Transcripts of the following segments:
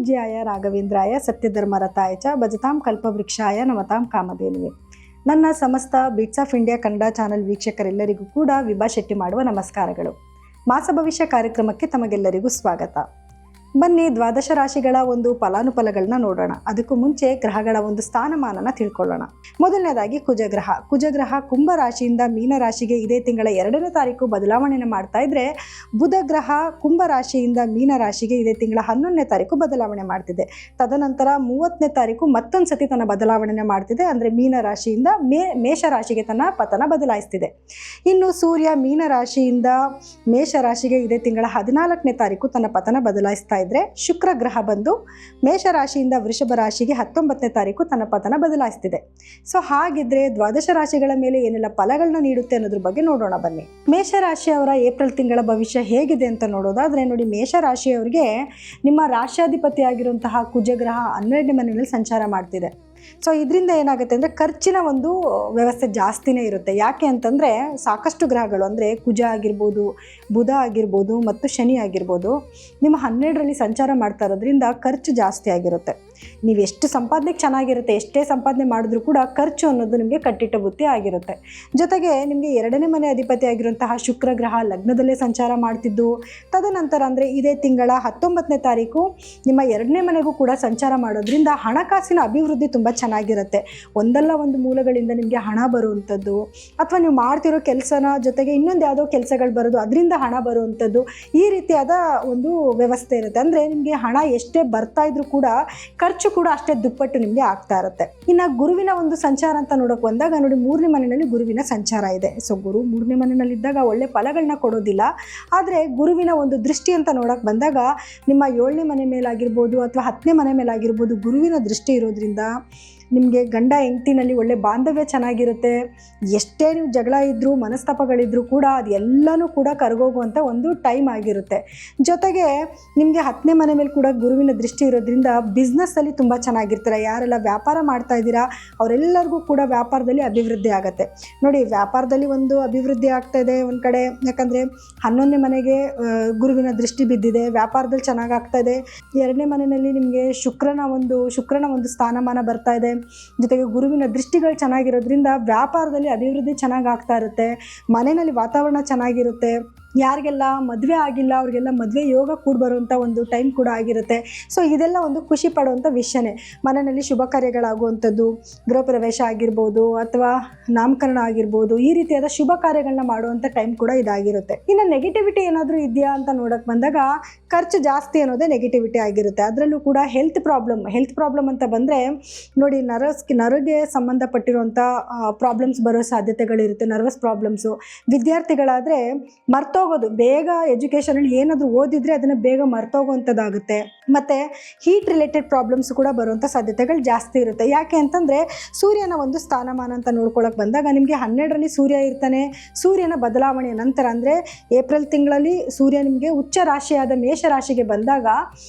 ಪೂಜ್ಯಾಯ ರಾಘವೇಂದ್ರಾಯ ಸತ್ಯಧರ್ಮರತಾಯ ಚ ಭಜತಾಂ ಕಲ್ಪವೃಕ್ಷಾಯ ನಮತಾಂ ಕಾಮಧೇನುವೆ. ನನ್ನ ಸಮಸ್ತ beats of India Kannada channel ವೀಕ್ಷಕರೆಲ್ಲರಿಗೂ ಕೂಡ ವಿಭಾ ಶೆಟ್ಟಿ ಮಾಡುವ ನಮಸ್ಕಾರಗಳು. ಮಾಸ ಭವಿಷ್ಯ ಕಾರ್ಯಕ್ರಮಕ್ಕೆ ತಮಗೆಲ್ಲರಿಗೂ ಸ್ವಾಗತ. ಬನ್ನಿ ದ್ವಾದಶ ರಾಶಿಗಳ ಒಂದು ಫಲಾನುಫಲಗಳನ್ನ ನೋಡೋಣ. ಅದಕ್ಕೂ ಮುಂಚೆ ಗ್ರಹಗಳ ಒಂದು ಸ್ಥಾನಮಾನನ ತಿಳ್ಕೊಳ್ಳೋಣ. ಮೊದಲನೇದಾಗಿ ಕುಜಗ್ರಹ ಕುಂಭ ರಾಶಿಯಿಂದ ಮೀನ ರಾಶಿಗೆ ಇದೇ ತಿಂಗಳ 2ನೇ ತಾರೀಕು ಬದಲಾವಣೆಯನ್ನು ಮಾಡ್ತಾ ಇದ್ರೆ, ಬುಧ ಗ್ರಹ ಕುಂಭ ರಾಶಿಯಿಂದ ಮೀನ ರಾಶಿಗೆ ಇದೇ ತಿಂಗಳ 11ನೇ ತಾರೀಕು ಬದಲಾವಣೆ ಮಾಡ್ತಿದೆ. ತದನಂತರ 30ನೇ ತಾರೀಕು ಮತ್ತೊಂದು ಸತಿ ತನ್ನ ಬದಲಾವಣೆ ಮಾಡ್ತಿದೆ. ಅಂದರೆ ಮೀನ ರಾಶಿಯಿಂದ ಮೇಷ ರಾಶಿಗೆ ತನ್ನ ಪತನ ಬದಲಾಯಿಸ್ತಿದೆ. ಇನ್ನು ಸೂರ್ಯ ಮೀನ ರಾಶಿಯಿಂದ ಮೇಷ ರಾಶಿಗೆ ಇದೇ ತಿಂಗಳ 14ನೇ ತಾರೀಕು ತನ್ನ ಪತನ ಬದಲಾಯಿಸ್ತಾ ಇದ್ರೆ, ಶುಕ್ರ ಗ್ರಹ ಬಂದು ಮೇಷ ರಾಶಿಯಿಂದ ವೃಷಭ ರಾಶಿಗೆ 19ನೇ ತಾರೀಕು ತನ್ನ ಪತನ ಬದಲಾಯಿಸ್ತಿದೆ. ಸೊ ಹಾಗಿದ್ರೆ ದ್ವಾದಶ ರಾಶಿಗಳ ಮೇಲೆ ಏನೆಲ್ಲ ಫಲಗಳನ್ನ ನೀಡುತ್ತೆ ಅನ್ನೋದ್ರ ಬಗ್ಗೆ ನೋಡೋಣ ಬನ್ನಿ. ಮೇಷ ರಾಶಿಯವರ ಏಪ್ರಿಲ್ ತಿಂಗಳ ಭವಿಷ್ಯ ಹೇಗಿದೆ ಅಂತ ನೋಡೋದಾದ್ರೆ ನೋಡಿ, ಮೇಷ ರಾಶಿಯವರಿಗೆ ನಿಮ್ಮ ರಾಶ್ಯಾಧಿಪತಿ ಆಗಿರುವಂತಹ ಕುಜಗ್ರಹ 12ನೇ ಮನೆಯಲ್ಲಿ ಸಂಚಾರ ಮಾಡ್ತಿದೆ. ಸೊ ಇದರಿಂದ ಏನಾಗುತ್ತೆ ಅಂದರೆ ಖರ್ಚಿನ ಒಂದು ವ್ಯವಸ್ಥೆ ಜಾಸ್ತಿನೇ ಇರುತ್ತೆ. ಯಾಕೆ ಅಂತಂದರೆ ಸಾಕಷ್ಟು ಗ್ರಹಗಳು ಅಂದರೆ ಕುಜ ಆಗಿರ್ಬೋದು, ಬುಧ ಆಗಿರ್ಬೋದು ಮತ್ತು ಶನಿ ಆಗಿರ್ಬೋದು ನಿಮ್ಮ 12ರಲ್ಲಿ ಸಂಚಾರ ಮಾಡ್ತಾ ಇರೋದ್ರಿಂದ ಖರ್ಚು ಜಾಸ್ತಿ ಆಗಿರುತ್ತೆ. ನೀವು ಎಷ್ಟು ಸಂಪಾದನೆಗೆ ಚೆನ್ನಾಗಿರುತ್ತೆ, ಎಷ್ಟೇ ಸಂಪಾದನೆ ಮಾಡಿದ್ರೂ ಕೂಡ ಖರ್ಚು ಅನ್ನೋದು ನಿಮಗೆ ಕಟ್ಟಿಟ್ಟ ಬುತ್ತಿ ಆಗಿರುತ್ತೆ. ಜೊತೆಗೆ ನಿಮಗೆ 2ನೇ ಮನೆ ಅಧಿಪತಿ ಆಗಿರುವಂತಹ ಶುಕ್ರ ಗ್ರಹ ಲಗ್ನದಲ್ಲೇ ಸಂಚಾರ ಮಾಡ್ತಿದ್ದು, ತದನಂತರ ಅಂದರೆ ಇದೇ ತಿಂಗಳ 19ನೇ ತಾರೀಕು ನಿಮ್ಮ 2ನೇ ಮನೆಗೂ ಕೂಡ ಸಂಚಾರ ಮಾಡೋದ್ರಿಂದ ಹಣಕಾಸಿನ ಅಭಿವೃದ್ಧಿ ತುಂಬ ಚೆನ್ನಾಗಿರುತ್ತೆ. ಒಂದಲ್ಲ ಒಂದು ಮೂಲಗಳಿಂದ ನಿಮಗೆ ಹಣ ಬರುವಂಥದ್ದು, ಅಥವಾ ನೀವು ಮಾಡ್ತಿರೋ ಕೆಲಸನ ಜೊತೆಗೆ ಇನ್ನೊಂದು ಯಾವುದೋ ಕೆಲಸಗಳು ಬರೋದು, ಅದರಿಂದ ಹಣ ಬರುವಂಥದ್ದು, ಈ ರೀತಿಯಾದ ಒಂದು ವ್ಯವಸ್ಥೆ ಇರುತ್ತೆ. ಅಂದರೆ ನಿಮಗೆ ಹಣ ಎಷ್ಟೇ ಬರ್ತಾ ಇದ್ರೂ ಕೂಡ ಖರ್ಚು ಕೂಡ ಅಷ್ಟೇ ದುಪ್ಪಟ್ಟು ನಿಮಗೆ ಆಗ್ತಾ ಇರುತ್ತೆ. ಇನ್ನು ಗುರುವಿನ ಒಂದು ಸಂಚಾರ ಅಂತ ನೋಡೋಕೆ ಬಂದಾಗ ನೋಡಿ, 3ನೇ ಮನೆಯಲ್ಲಿ ಗುರುವಿನ ಸಂಚಾರ ಇದೆ. ಸೊ ಗುರು 3ನೇ ಮನೆಯಲ್ಲಿದ್ದಾಗ ಒಳ್ಳೆ ಫಲಗಳನ್ನ ಕೊಡೋದಿಲ್ಲ. ಆದರೆ ಗುರುವಿನ ಒಂದು ದೃಷ್ಟಿ ಅಂತ ನೋಡೋಕೆ ಬಂದಾಗ ನಿಮ್ಮ 7ನೇ ಮನೆ ಮೇಲಾಗಿರ್ಬೋದು ಅಥವಾ 10ನೇ ಮನೆ ಮೇಲಾಗಿರ್ಬೋದು ಗುರುವಿನ ದೃಷ್ಟಿ ಇರೋದ್ರಿಂದ ನಿಮಗೆ ಗಂಡ ಹೆಂಡತಿನಲ್ಲಿ ಒಳ್ಳೆ ಬಾಂಧವ್ಯ ಚೆನ್ನಾಗಿರುತ್ತೆ. ಎಷ್ಟೇ ನೀವು ಜಗಳ ಇದ್ದರೂ ಮನಸ್ತಾಪಗಳಿದ್ರೂ ಕೂಡ ಅದೆಲ್ಲನೂ ಕೂಡ ಕರಗೋಗುವಂಥ ಒಂದು ಟೈಮ್ ಆಗಿರುತ್ತೆ. ಜೊತೆಗೆ ನಿಮಗೆ 10ನೇ ಮನೆ ಮೇಲೆ ಕೂಡ ಗುರುವಿನ ದೃಷ್ಟಿ ಇರೋದ್ರಿಂದ ಬಿಸ್ನೆಸ್ಸಲ್ಲಿ ತುಂಬ ಚೆನ್ನಾಗಿರ್ತಾರೆ. ಯಾರೆಲ್ಲ ವ್ಯಾಪಾರ ಮಾಡ್ತಾ ಇದ್ದೀರಾ ಅವರೆಲ್ಲರಿಗೂ ಕೂಡ ವ್ಯಾಪಾರದಲ್ಲಿ ಅಭಿವೃದ್ಧಿ ಆಗುತ್ತೆ. ನೋಡಿ, ವ್ಯಾಪಾರದಲ್ಲಿ ಒಂದು ಅಭಿವೃದ್ಧಿ ಆಗ್ತಾ ಇದೆ ಒಂದು ಕಡೆ, ಯಾಕಂದರೆ 11ನೇ ಮನೆಗೆ ಗುರುವಿನ ದೃಷ್ಟಿ ಬಿದ್ದಿದೆ, ವ್ಯಾಪಾರದಲ್ಲಿ ಚೆನ್ನಾಗಾಗ್ತಾ ಇದೆ. 2ನೇ ಮನೆಯಲ್ಲಿ ನಿಮಗೆ ಶುಕ್ರನ ಒಂದು ಸ್ಥಾನಮಾನ ಬರ್ತಾ ಇದೆ. ಜೊತೆಗೆ ಗುರುವಿನ ದೃಷ್ಟಿಗಳು ಚೆನ್ನಾಗಿರೋದ್ರಿಂದ ವ್ಯಾಪಾರದಲ್ಲಿ ಅಭಿವೃದ್ಧಿ ಚೆನ್ನಾಗಿ ಆಗ್ತಾ ಇರುತ್ತೆ. ಮನೆಯಲ್ಲಿ ವಾತಾವರಣ ಚೆನ್ನಾಗಿರುತ್ತೆ. ಯಾರಿಗೆಲ್ಲ ಮದುವೆ ಆಗಿಲ್ಲ ಅವ್ರಿಗೆಲ್ಲ ಮದುವೆ ಯೋಗ ಕೂಡ ಬರುವಂಥ ಒಂದು ಟೈಮ್ ಕೂಡ ಆಗಿರುತ್ತೆ. ಸೊ ಇದೆಲ್ಲ ಒಂದು ಖುಷಿ ಪಡುವಂಥ ವಿಷಯನೇ. ಮನೆಯಲ್ಲಿ ಶುಭ ಕಾರ್ಯಗಳಾಗುವಂಥದ್ದು, ಗೃಹ ಪ್ರವೇಶ ಆಗಿರ್ಬೋದು ಅಥವಾ ನಾಮಕರಣ ಆಗಿರ್ಬೋದು, ಈ ರೀತಿಯಾದ ಶುಭ ಕಾರ್ಯಗಳನ್ನ ಮಾಡುವಂಥ ಟೈಮ್ ಕೂಡ ಇದಾಗಿರುತ್ತೆ. ಇನ್ನು ನೆಗೆಟಿವಿಟಿ ಏನಾದರೂ ಇದೆಯಾ ಅಂತ ನೋಡೋಕೆ ಬಂದಾಗ ಖರ್ಚು ಜಾಸ್ತಿ ಅನ್ನೋದೇ ನೆಗೆಟಿವಿಟಿ ಆಗಿರುತ್ತೆ. ಅದರಲ್ಲೂ ಕೂಡ ಹೆಲ್ತ್ ಪ್ರಾಬ್ಲಮ್ ಅಂತ ಬಂದರೆ ನೋಡಿ, ನರಗೆ ಸಂಬಂಧಪಟ್ಟಿರುವಂಥ ಪ್ರಾಬ್ಲಮ್ಸ್ ಬರೋ ಸಾಧ್ಯತೆಗಳಿರುತ್ತೆ. Nervous problems. ವಿದ್ಯಾರ್ಥಿಗಳಾದರೆ ಮರ್ತೋಗೋದು, ಬೇಗ ಎಜುಕೇಷನಲ್ಲಿ ಏನಾದರೂ ಓದಿದರೆ ಅದನ್ನು ಬೇಗ ಮರ್ತೋಗುವಂಥದ್ದಾಗುತ್ತೆ. ಮತ್ತು ಹೀಟ್ ರಿಲೇಟೆಡ್ ಪ್ರಾಬ್ಲಮ್ಸ್ ಕೂಡ ಬರುವಂಥ ಸಾಧ್ಯತೆಗಳು ಜಾಸ್ತಿ ಇರುತ್ತೆ. ಯಾಕೆ ಅಂತಂದರೆ ಸೂರ್ಯನ ಒಂದು ಸ್ಥಾನಮಾನ ಅಂತ ನೋಡ್ಕೊಳ್ಳೋಕೆ ಬಂದಾಗ ನಿಮಗೆ 12ರಲ್ಲಿ ಸೂರ್ಯ ಇರ್ತಾನೆ. ಸೂರ್ಯನ ಬದಲಾವಣೆಯ ನಂತರ ಅಂದರೆ ಏಪ್ರಿಲ್ ತಿಂಗಳಲ್ಲಿ ಸೂರ್ಯ ನಿಮಗೆ ಉಚ್ಚ ರಾಶಿಯಾದ ಮೇಷ ರಾಶಿಗೆ ಬಂದಾಗ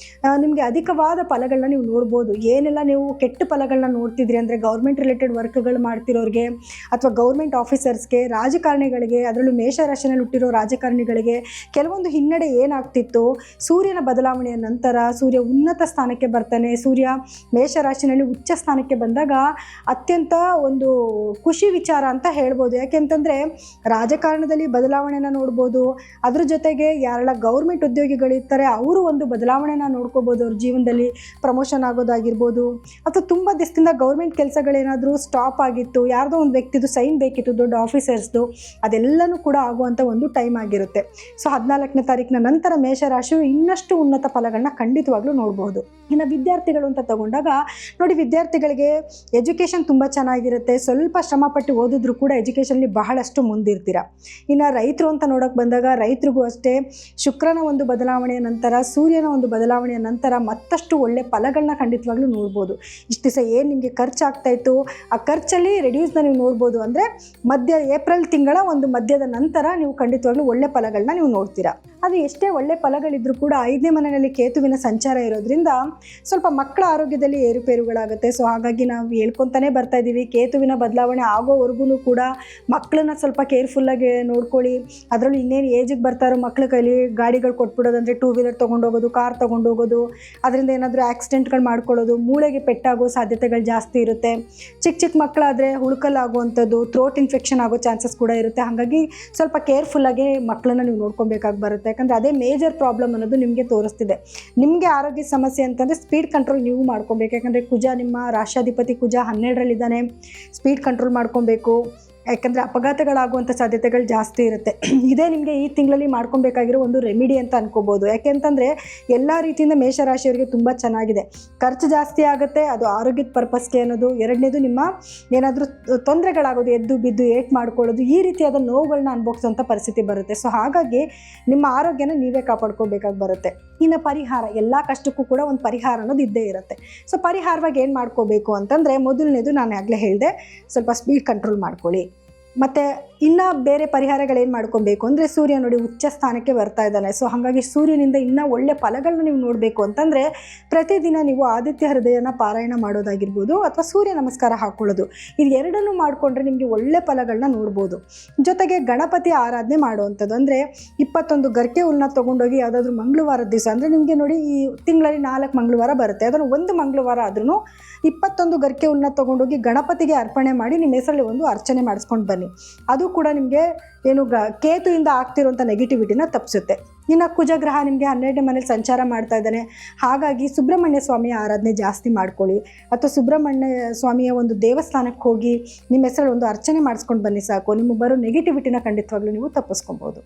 ನಿಮಗೆ ಅಧಿಕವಾದ ಫಲಗಳನ್ನ ನೀವು ನೋಡ್ಬೋದು. ಏನೆಲ್ಲ ನೀವು ಕೆಟ್ಟ ಫಲಗಳನ್ನ ನೋಡ್ತಿದ್ರಿ ಅಂದರೆ ಗೌರ್ಮೆಂಟ್ ರಿಲೇಟೆಡ್ ವರ್ಕ್ಗಳು ಮಾಡ್ತಿರೋರಿಗೆ ಅಥವಾ ಗೌರ್ಮೆಂಟ್ ಆಫೀಸರ್ಸ್ಗೆ, ರಾಜಕಾರಣಿಗಳಿಗೆ, ಅದರಲ್ಲೂ ಮೇಷ ರಾಶಿಯಲ್ಲಿ ಹುಟ್ಟಿರೋ ರಾಜಕಾರಣಿಗಳಿಗೆ ಕೆಲವೊಂದು ಹಿನ್ನಡೆ ಏನಾಗ್ತಿತ್ತು, ಸೂರ್ಯನ ಬದಲಾವಣೆಯ ನಂತರ ಸೂರ್ಯ ಉನ್ನತ ಸ್ಥಾನಕ್ಕೆ ಬರ್ತಾನೆ. ಸೂರ್ಯ ಮೇಷ ರಾಶಿಯಲ್ಲಿ ಉಚ್ಚ ಸ್ಥಾನಕ್ಕೆ ಬಂದಾಗ ಅತ್ಯಂತ ಒಂದು ಖುಷಿ ವಿಚಾರ ಅಂತ ಹೇಳ್ಬೋದು. ಯಾಕೆಂತಂದರೆ ರಾಜಕಾರಣದಲ್ಲಿ ಬದಲಾವಣೆನ ನೋಡ್ಬೋದು. ಅದ್ರ ಜೊತೆಗೆ ಯಾರೆಲ್ಲ ಗೌರ್ಮೆಂಟ್ ಉದ್ಯೋಗಿಗಳಿರ್ತಾರೆ ಅವರು ಒಂದು ಬದಲಾವಣೆನ ನೋಡ್ಕೋಬೋದು. ಅವ್ರ ಜೀವನದಲ್ಲಿ ಪ್ರಮೋಷನ್ ಆಗೋದಾಗಿರ್ಬೋದು, ಅಥವಾ ತುಂಬ ದಿವಸದಿಂದ ಗೌರ್ಮೆಂಟ್ ಕೆಲಸಗಳೇನಾದರೂ ಸ್ಟಾಪ್ ಆಗಿತ್ತು, ಯಾರ್ದೋ ಒಂದು ವ್ಯಕ್ತಿದು ಸೈನ್ ಬೇಕಿತ್ತು ದೊಡ್ಡ ಆಫೀಸರ್ಸ್ದು, ಅದೆಲ್ಲನೂ ಕೂಡ ಆಗುವಂಥ ಒಂದು ಟೈಮ್ ಆಗಿರುತ್ತೆ. ಸೊ 14ನೇ ತಾರೀಕಿನ ನಂತರ ಮೇಷರಾಶಿಯು ಇನ್ನಷ್ಟು ಉನ್ನತ ಫಲಗಳನ್ನ ಖಂಡಿತವಾಗ್ಲೂ ನೋಡಬಹುದು. ಇನ್ನು ವಿದ್ಯಾರ್ಥಿಗಳು ಅಂತ ತಗೊಂಡಾಗ ನೋಡಿ, ವಿದ್ಯಾರ್ಥಿಗಳಿಗೆ ಎಜುಕೇಷನ್ ತುಂಬ ಚೆನ್ನಾಗಿರುತ್ತೆ. ಸ್ವಲ್ಪ ಶ್ರಮಪಟ್ಟು ಓದಿದ್ರು ಕೂಡ ಎಜುಕೇಷನಲ್ಲಿ ಬಹಳಷ್ಟು ಮುಂದಿರ್ತೀರ. ಇನ್ನು ರೈತರು ಅಂತ ನೋಡೋಕೆ ಬಂದಾಗ ರೈತರಿಗೂ ಅಷ್ಟೇ ಶುಕ್ರನ ಒಂದು ಬದಲಾವಣೆಯ ನಂತರ, ಸೂರ್ಯನ ಒಂದು ಬದಲಾವಣೆಯ ನಂತರ ಮತ್ತಷ್ಟು ಒಳ್ಳೆ ಫಲಗಳನ್ನ ಖಂಡಿತವಾಗ್ಲೂ ನೋಡ್ಬೋದು. ಇಷ್ಟು ದಿವಸ ಏನು ನಿಮಗೆ ಖರ್ಚಾಗ್ತಾ ಇತ್ತು ಆ ಖರ್ಚಲ್ಲಿ ರೆಡ್ಯೂಸ್ನ ನೀವು ನೋಡ್ಬೋದು. ಅಂದರೆ ಏಪ್ರಿಲ್ ತಿಂಗಳ ಒಂದು ಮಧ್ಯದ ನಂತರ ನೀವು ಖಂಡಿತವಾಗ್ಲೂ ಒಳ್ಳೆ ಫಲಗಳನ್ನ ನೀವು ನೋಡ್ತೀರಾ. ಅದು ಎಷ್ಟೇ ಒಳ್ಳೆ ಫಲಗಳಿದ್ರೂ ಕೂಡ 5ನೇ ಮನೆಯಲ್ಲಿ ಕೇತುವಿನ ಸಂಚಾರ ಇರೋದ್ರಿಂದ ಸ್ವಲ್ಪ ಮಕ್ಕಳ ಆರೋಗ್ಯದಲ್ಲಿ ಏರುಪೇರುಗಳಾಗುತ್ತೆ. ಸೊ ಹಾಗಾಗಿ ನಾವು ಹೇಳ್ಕೊತಾನೆ ಬರ್ತಾ ಇದ್ದೀವಿ, ಕೇತುವಿನ ಬದಲಾವಣೆ ಆಗೋವರೆಗೂ ಕೂಡ ಮಕ್ಕಳನ್ನ ಸ್ವಲ್ಪ ಕೇರ್ಫುಲ್ಲಾಗಿ ನೋಡ್ಕೊಳ್ಳಿ. ಅದರಲ್ಲೂ ಇನ್ನೇನು ಏಜಿಗೆ ಬರ್ತಾರೋ ಮಕ್ಕಳ ಕೈಲಿ ಗಾಡಿಗಳು ಕೊಟ್ಬಿಡೋದಂದರೆ 2 ವೀಲರ್ ತೊಗೊಂಡೋಗೋದು, ಕಾರ್ ತೊಗೊಂಡೋಗೋದು, ಅದರಿಂದ ಏನಾದರೂ ಆಕ್ಸಿಡೆಂಟ್ಗಳು ಮಾಡ್ಕೊಳ್ಳೋದು, ಮೂಳೆಗೆ ಪೆಟ್ಟಾಗೋ ಸಾಧ್ಯತೆಗಳು ಜಾಸ್ತಿ ಇರುತ್ತೆ. ಚಿಕ್ಕ ಮಕ್ಕಳಾದರೆ ಹುಳುಕಲ್ಲಾಗುವಂಥದ್ದು, ಥ್ರೋಟ್ ಇನ್ಫೆಕ್ಷನ್ ಆಗೋ ಚಾನ್ಸಸ್ ಕೂಡ ಇರುತ್ತೆ. ಹಾಗಾಗಿ ಸ್ವಲ್ಪ ಕೇರ್ಫುಲ್ಲಾಗಿ ಮಕ್ಕಳನ್ನ ನೀವು ನೋಡ್ಕೊಬೇಕಾಗಿ ಬರುತ್ತೆ. ಯಾಕಂದರೆ ಅದೇ ಮೇಜರ್ ಪ್ರಾಬ್ಲಮ್ ಅನ್ನೋದು ನಿಮಗೆ ತೋರಿಸ್ತಿದೆ. ನಿಮಗೆ ಆರೋಗ್ಯ ಸಮಸ್ಯೆ ಅಂತಂದರೆ ಸ್ಪೀಡ್ ಕಂಟ್ರೋಲ್ ನೀವು ಮಾಡ್ಕೊಬೇಕು. ಯಾಕಂದರೆ ಕುಜ, ನಿಮ್ಮ ರಾಷ್ಟ್ರಾಧಿಪತಿ ಕುಜ 12ರಲ್ಲಿದ್ದಾನೆ. ಸ್ಪೀಡ್ ಕಂಟ್ರೋಲ್ ಮಾಡ್ಕೊಬೇಕು. ಯಾಕಂದರೆ ಅಪಘಾತಗಳಾಗುವಂಥ ಸಾಧ್ಯತೆಗಳು ಜಾಸ್ತಿ ಇರುತ್ತೆ. ಇದೇ ನಿಮಗೆ ಈ ತಿಂಗಳಲ್ಲಿ ಮಾಡ್ಕೊಬೇಕಾಗಿರೋ ಒಂದು ರೆಮಿಡಿ ಅಂತ ಅನ್ಕೋಬೋದು. ಯಾಕೆಂತಂದರೆ ಎಲ್ಲ ರೀತಿಯಿಂದ ಮೇಷರಾಶಿಯವರಿಗೆ ತುಂಬ ಚೆನ್ನಾಗಿದೆ. ಖರ್ಚು ಜಾಸ್ತಿ ಆಗುತ್ತೆ, ಅದು ಆರೋಗ್ಯದ ಪರ್ಪಸ್ಗೆ ಅನ್ನೋದು. ಎರಡನೇದು, ನಿಮ್ಮ ಏನಾದರೂ ತೊಂದರೆಗಳಾಗೋದು, ಎದ್ದು ಬಿದ್ದು ಏಟ್ ಮಾಡ್ಕೊಳ್ಳೋದು, ಈ ರೀತಿಯಾದ ನೋವುಗಳನ್ನ ಅನುಭವಿಸುವಂಥ ಪರಿಸ್ಥಿತಿ ಬರುತ್ತೆ. ಸೊ ಹಾಗಾಗಿ ನಿಮ್ಮ ಆರೋಗ್ಯನ ನೀವೇ ಕಾಪಾಡ್ಕೋಬೇಕಾಗಿ ಬರುತ್ತೆ. ಇನ್ನು ಪರಿಹಾರ, ಎಲ್ಲ ಕಷ್ಟಕ್ಕೂ ಕೂಡ ಒಂದು ಪರಿಹಾರ ಅನ್ನೋದು ಇದ್ದೇ ಇರುತ್ತೆ. ಸೊ ಪರಿಹಾರವಾಗಿ ಏನು ಮಾಡ್ಕೋಬೇಕು ಅಂತಂದರೆ, ಮೊದಲನೇದು ನಾನು ಆಗಲೇ ಹೇಳಿದೆ, ಸ್ವಲ್ಪ ಸ್ಪೀಡ್ ಕಂಟ್ರೋಲ್ ಮಾಡ್ಕೊಳ್ಳಿ. ಮತ್ತು ಇನ್ನು ಬೇರೆ ಪರಿಹಾರಗಳೇನು ಮಾಡ್ಕೊಬೇಕು ಅಂದರೆ, ಸೂರ್ಯ ನೋಡಿ ಉಚ್ಚ ಸ್ಥಾನಕ್ಕೆ ಬರ್ತಾ ಇದ್ದಾನೆ. ಸೊ ಹಾಗಾಗಿ ಸೂರ್ಯನಿಂದ ಇನ್ನೂ ಒಳ್ಳೆ ಫಲಗಳನ್ನ ನೀವು ನೋಡಬೇಕು ಅಂತಂದರೆ, ಪ್ರತಿದಿನ ನೀವು ಆದಿತ್ಯ ಹೃದಯನ ಪಾರಾಯಣ ಮಾಡೋದಾಗಿರ್ಬೋದು ಅಥವಾ ಸೂರ್ಯ ನಮಸ್ಕಾರ ಹಾಕ್ಕೊಳ್ಳೋದು, ಇದು ಎರಡನ್ನೂ ಮಾಡಿಕೊಂಡ್ರೆ ನಿಮಗೆ ಒಳ್ಳೆ ಫಲಗಳನ್ನ ನೋಡ್ಬೋದು. ಜೊತೆಗೆ ಗಣಪತಿ ಆರಾಧನೆ ಮಾಡುವಂಥದ್ದು, ಅಂದರೆ 21 ಗರಿಕೆ ಹುಲ್ಲನ್ನ ತೊಗೊಂಡೋಗಿ ಯಾವುದಾದ್ರೂ ಮಂಗಳವಾರದ ದಿವಸ, ಅಂದರೆ ನಿಮಗೆ ನೋಡಿ ಈ ತಿಂಗಳಲ್ಲಿ 4 ಮಂಗಳವಾರ ಬರುತ್ತೆ, ಅದನ್ನು ಒಂದು ಮಂಗಳವಾರ ಆದ್ರೂ 21 ಗರಿಕೆ ಹುಲ್ಲನ್ನ ತೊಗೊಂಡೋಗಿ ಗಣಪತಿಗೆ ಅರ್ಪಣೆ ಮಾಡಿ ನಿಮ್ಮ ಹೆಸರಲ್ಲಿ ಒಂದು ಅರ್ಚನೆ ಮಾಡಿಸ್ಕೊಂಡು ಬನ್ನಿ. ಅದು ಕೂಡ ನಿಮಗೆ ಏನು ಕೇತುವಿಂದ ಆಗ್ತಿರುವಂಥ ನೆಗೆಟಿವಿಟಿನ ತಪ್ಪಿಸುತ್ತೆ. ಇನ್ನು ಕುಜಗ್ರಹ ನಿಮಗೆ 12ನೇ ಮನೇಲಿ ಸಂಚಾರ ಮಾಡ್ತಾ ಇದ್ದಾನೆ. ಹಾಗಾಗಿ ಸುಬ್ರಹ್ಮಣ್ಯ ಸ್ವಾಮಿಯ ಆರಾಧನೆ ಜಾಸ್ತಿ ಮಾಡ್ಕೊಳ್ಳಿ, ಅಥವಾ ಸುಬ್ರಹ್ಮಣ್ಯ ಸ್ವಾಮಿಯ ಒಂದು ದೇವಸ್ಥಾನಕ್ಕೆ ಹೋಗಿ ನಿಮ್ಮ ಹೆಸರಲ್ಲಿ ಒಂದು ಅರ್ಚನೆ ಮಾಡಿಸ್ಕೊಂಡು ಬನ್ನಿ ಸಾಕು. ನಿಮಗೆ ಬರೋ ನೆಗೆಟಿವಿಟಿನ ಖಂಡಿತವಾಗ್ಲೂ ನೀವು ತಪ್ಪಿಸ್ಕೊಬೋದು.